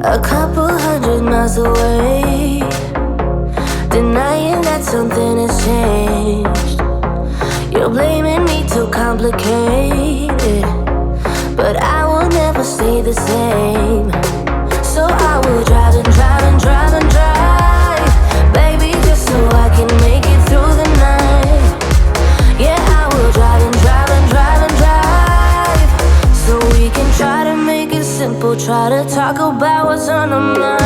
a couple 100 miles away, denying that something has changed. You're blaming me too complicated, but I will never stay the same. So I will drive and drive and drive and drive, baby, just so I can make it through the night. Yeah, I will drive and drive and drive and drive, so we can try to make it simple. Try to talk about what's on our mind.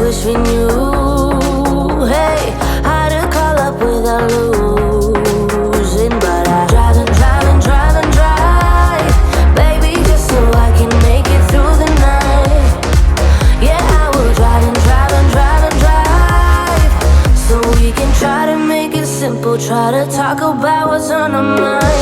Wish we knew, hey, how to call up without losing. But I drive and drive and drive and drive, baby, just so I can make it through the night. Yeah, I will drive and drive and drive and drive, so we can try to make it simple. Try to talk about what's on our mind.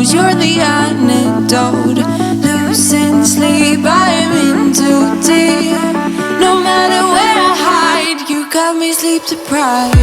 You're the antidote. Losing sleep, I am in too deep. No matter where I hide, you got me sleep deprived.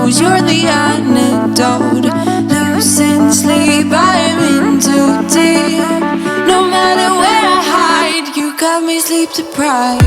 You're the antidote. Losing sleep, I am in too deep. No matter where I hide, you got me sleep deprived.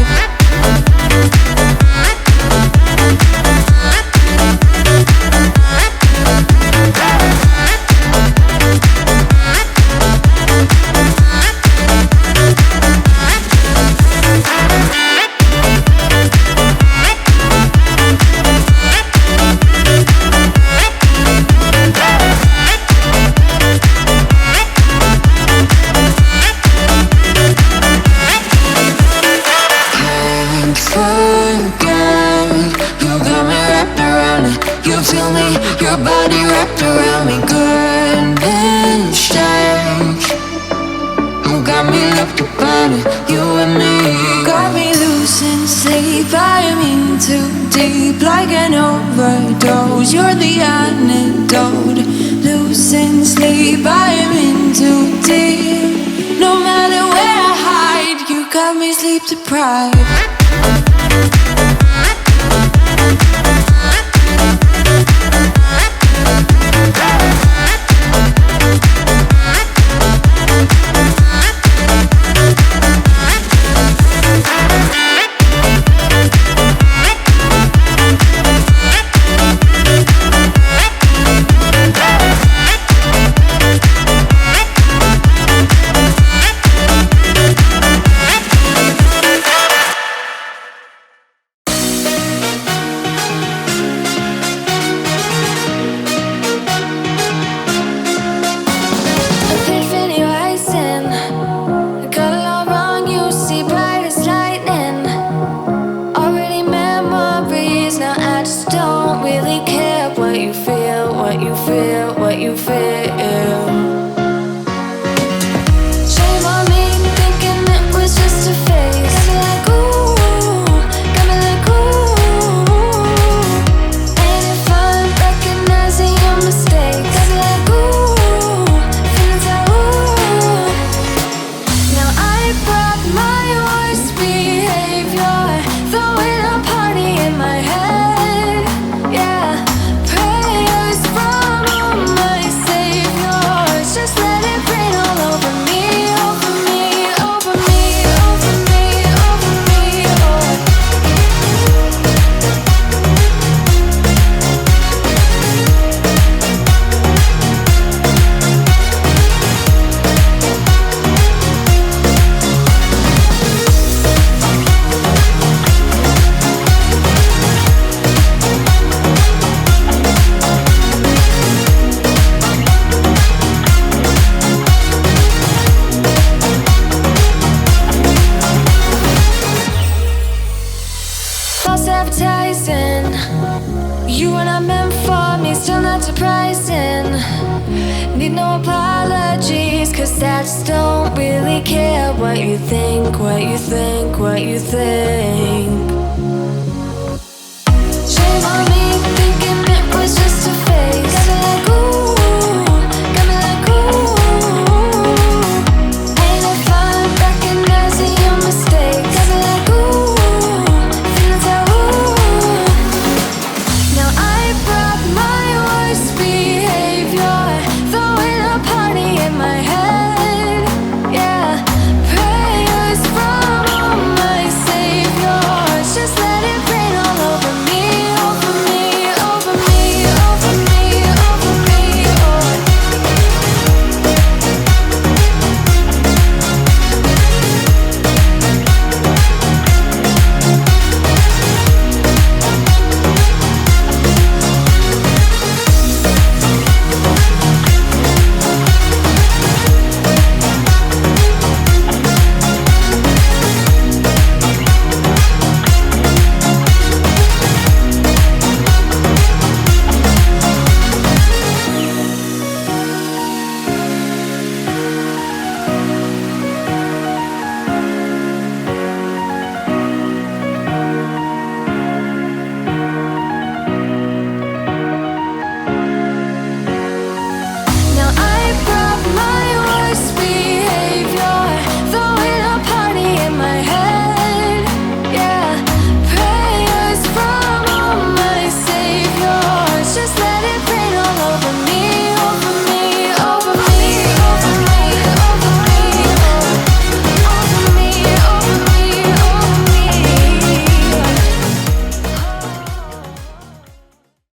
feel me, your body wrapped around me. Goodness change. You got me locked upon it, you and me. Got me loose in sleep, I am in too deep, like an overdose. You're the antidote. Loose in sleep, I am in too deep. No matter where I hide, you got me sleep deprived. You were not meant for me, still not surprising. Need no apologies, cause I just don't really care what you think, what you think, what you think.